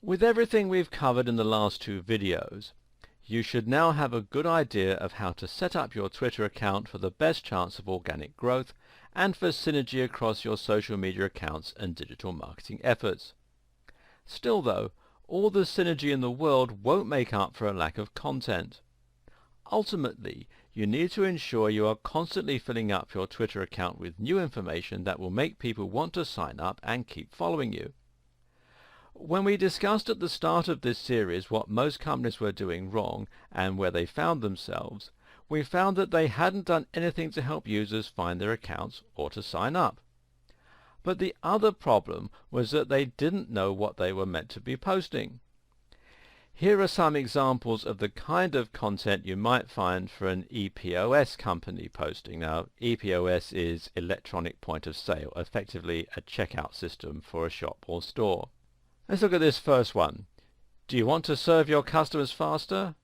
With everything we've covered in the last two videos, you should now have a good idea of how to set up your Twitter account for the best chance of organic growth and for synergy across your social media accounts and digital marketing efforts. Still though, all the synergy in the world won't make up for a lack of content. Ultimately, you need to ensure you are constantly filling up your Twitter account with new information that will make people want to sign up and keep following you. When we discussed at the start of this series what most companies were doing wrong and where they found themselves, we found that they hadn't done anything to help users find their accounts or to sign up. But the other problem was that they didn't know what they were meant to be posting. Here are some examples of the kind of content you might find for an EPOS company posting. Now, EPOS is electronic point of sale, effectively a checkout system for a shop or store. Let's look at this first one. Do you want to serve your customers faster?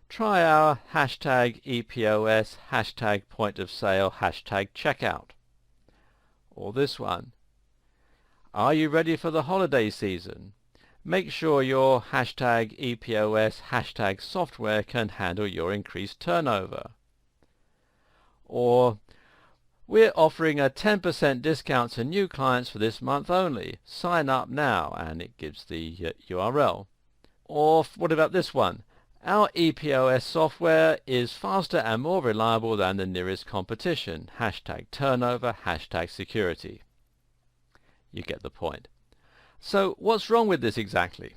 Try our hashtag EPOS, hashtag point of sale, hashtag checkout. Or this one. Are you ready for the holiday season? Make sure your hashtag EPOS, hashtag software can handle your increased turnover. Or, we're offering a 10% discount to new clients for this month only. Sign up now, and it gives the URL. Or what about this one? Our EPOS software is faster and more reliable than the nearest competition. Hashtag turnover, hashtag security. You get the point. So what's wrong with this exactly?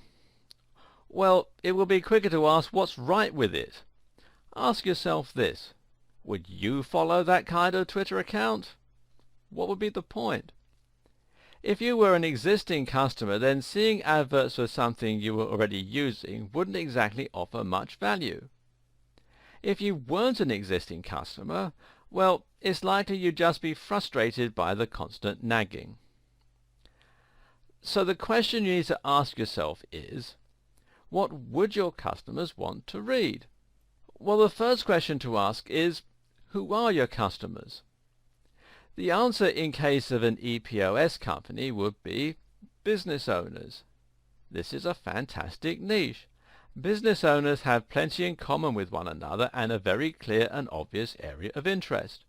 Well, it will be quicker to ask what's right with it. Ask yourself this. Would you follow that kind of Twitter account? What would be the point? If you were an existing customer, then seeing adverts for something you were already using wouldn't exactly offer much value. If you weren't an existing customer, well, it's likely you'd just be frustrated by the constant nagging. So the question you need to ask yourself is, what would your customers want to read? Well, the first question to ask is, who are your customers? The answer in case of an EPOS company would be business owners. This is a fantastic niche. Business owners have plenty in common with one another and a very clear and obvious area of interest.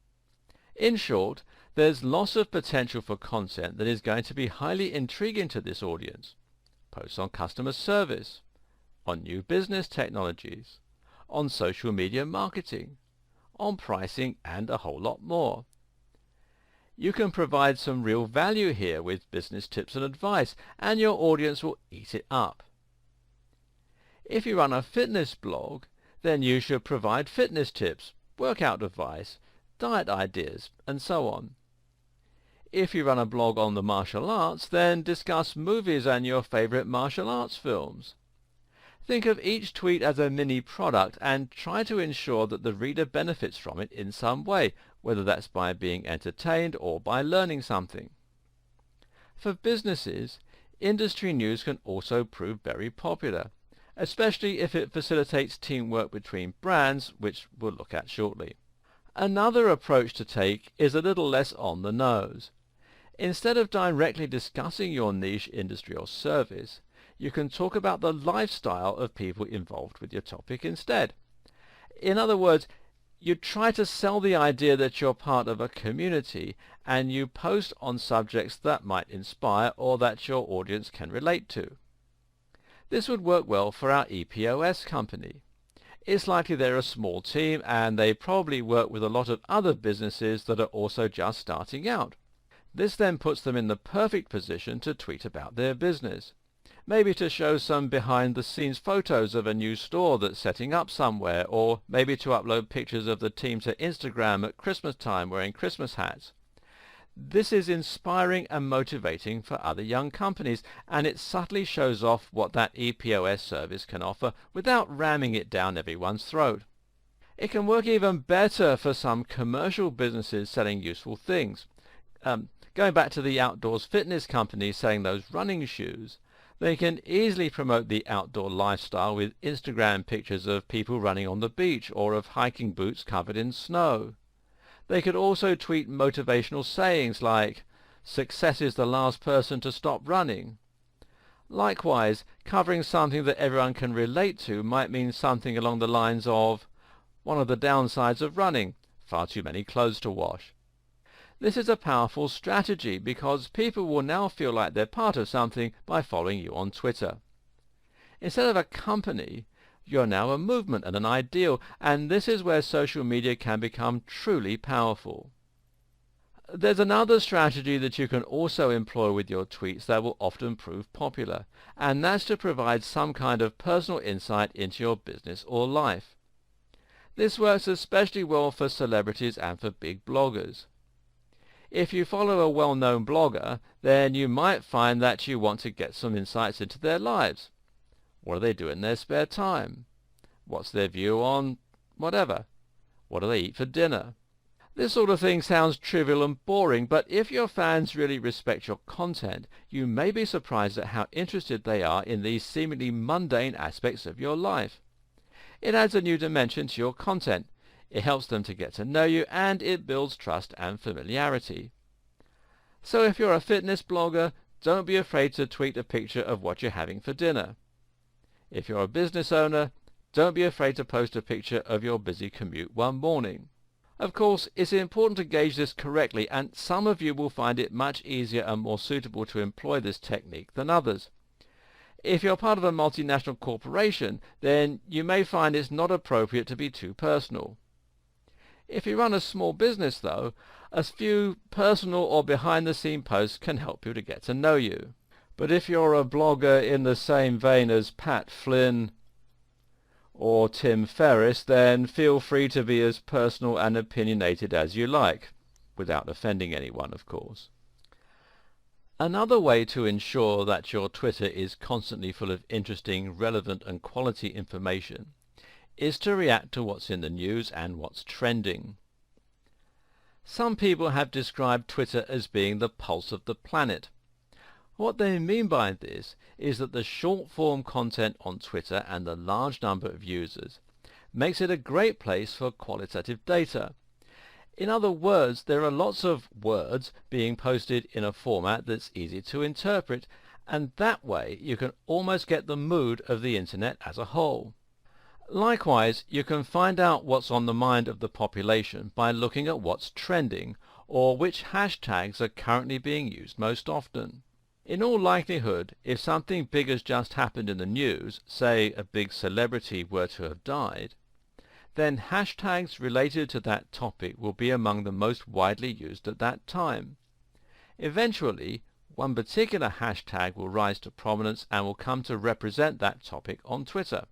In short, there's lots of potential for content that is going to be highly intriguing to this audience. Posts on customer service, on new business technologies, on social media marketing, on pricing, and a whole lot more. You can provide some real value here with business tips and advice, and your audience will eat it up. If you run a fitness blog, then you should provide fitness tips, workout advice, diet ideas, and so on. If you run a blog on the martial arts, then discuss movies and your favorite martial arts films. Think of each tweet as a mini product and try to ensure that the reader benefits from it in some way, whether that's by being entertained or by learning something. For businesses, industry news can also prove very popular, especially if it facilitates teamwork between brands, which we'll look at shortly. Another approach to take is a little less on the nose. Instead of directly discussing your niche industry or service, you can talk about the lifestyle of people involved with your topic instead. In other words, you try to sell the idea that you're part of a community and you post on subjects that might inspire or that your audience can relate to. This would work well for our EPOS company. It's likely they're a small team and they probably work with a lot of other businesses that are also just starting out. This then puts them in the perfect position to tweet about their business. Maybe to show some behind-the-scenes photos of a new store that's setting up somewhere, or maybe to upload pictures of the team to Instagram at Christmas time wearing Christmas hats. This is inspiring and motivating for other young companies, and it subtly shows off what that EPOS service can offer without ramming it down everyone's throat. It can work even better for some commercial businesses selling useful things. Going back to the outdoors fitness companies selling those running shoes, they can easily promote the outdoor lifestyle with Instagram pictures of people running on the beach or of hiking boots covered in snow. They could also tweet motivational sayings like, "Success is the last person to stop running." Likewise, covering something that everyone can relate to might mean something along the lines of, one of the downsides of running, far too many clothes to wash. This is a powerful strategy because people will now feel like they're part of something by following you on Twitter. Instead of a company, you're now a movement and an ideal, and this is where social media can become truly powerful. There's another strategy that you can also employ with your tweets that will often prove popular, and that's to provide some kind of personal insight into your business or life. This works especially well for celebrities and for big bloggers. If you follow a well-known blogger, then you might find that you want to get some insights into their lives. What do they do in their spare time? What's their view on whatever? What do they eat for dinner? This sort of thing sounds trivial and boring, but if your fans really respect your content, you may be surprised at how interested they are in these seemingly mundane aspects of your life. It adds a new dimension to your content. It helps them to get to know you, and it builds trust and familiarity. So if you're a fitness blogger, don't be afraid to tweet a picture of what you're having for dinner. If you're a business owner, don't be afraid to post a picture of your busy commute one morning. Of course, it's important to gauge this correctly, and some of you will find it much easier and more suitable to employ this technique than others. If you're part of a multinational corporation, then you may find it's not appropriate to be too personal. If you run a small business, though, a few personal or behind-the-scene posts can help you to get to know you. But if you're a blogger in the same vein as Pat Flynn or Tim Ferriss, then feel free to be as personal and opinionated as you like, without offending anyone, of course. Another way to ensure that your Twitter is constantly full of interesting, relevant and quality information is to react to what's in the news and what's trending. Some people have described Twitter as being the pulse of the planet. What they mean by this is that the short-form content on Twitter and the large number of users makes it a great place for qualitative data. In other words, there are lots of words being posted in a format that's easy to interpret, and that way you can almost get the mood of the internet as a whole. Likewise, you can find out what's on the mind of the population by looking at what's trending, or which hashtags are currently being used most often. In all likelihood, if something big has just happened in the news, say a big celebrity were to have died, then hashtags related to that topic will be among the most widely used at that time. Eventually, one particular hashtag will rise to prominence and will come to represent that topic on Twitter.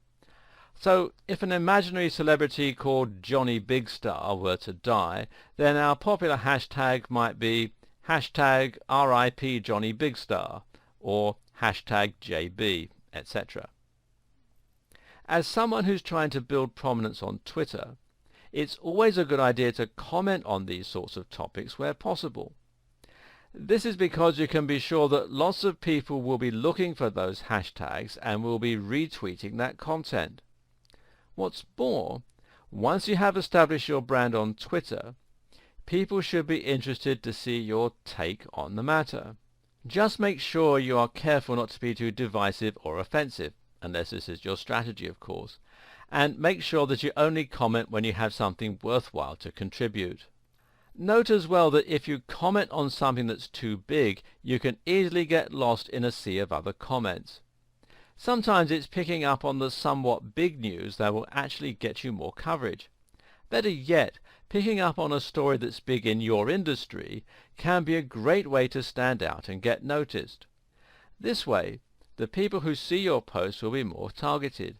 So, if an imaginary celebrity called Johnny Big Star were to die, then our popular hashtag might be hashtag RIP Johnny Big Star, or hashtag JB, etc. As someone who's trying to build prominence on Twitter, it's always a good idea to comment on these sorts of topics where possible. This is because you can be sure that lots of people will be looking for those hashtags and will be retweeting that content. What's more, once you have established your brand on Twitter, people should be interested to see your take on the matter. Just make sure you are careful not to be too divisive or offensive, unless this is your strategy, of course, and make sure that you only comment when you have something worthwhile to contribute. Note as well that if you comment on something that's too big, you can easily get lost in a sea of other comments. Sometimes it's picking up on the somewhat big news that will actually get you more coverage. Better yet, picking up on a story that's big in your industry can be a great way to stand out and get noticed. This way, the people who see your posts will be more targeted,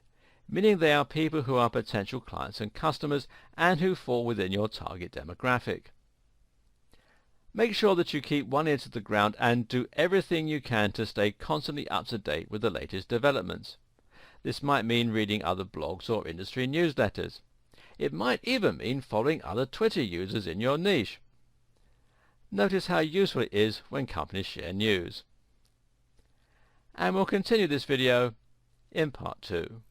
meaning they are people who are potential clients and customers and who fall within your target demographic. Make sure that you keep one ear to the ground and do everything you can to stay constantly up to date with the latest developments. This might mean reading other blogs or industry newsletters. It might even mean following other Twitter users in your niche. Notice how useful it is when companies share news. And we'll continue this video in part 2.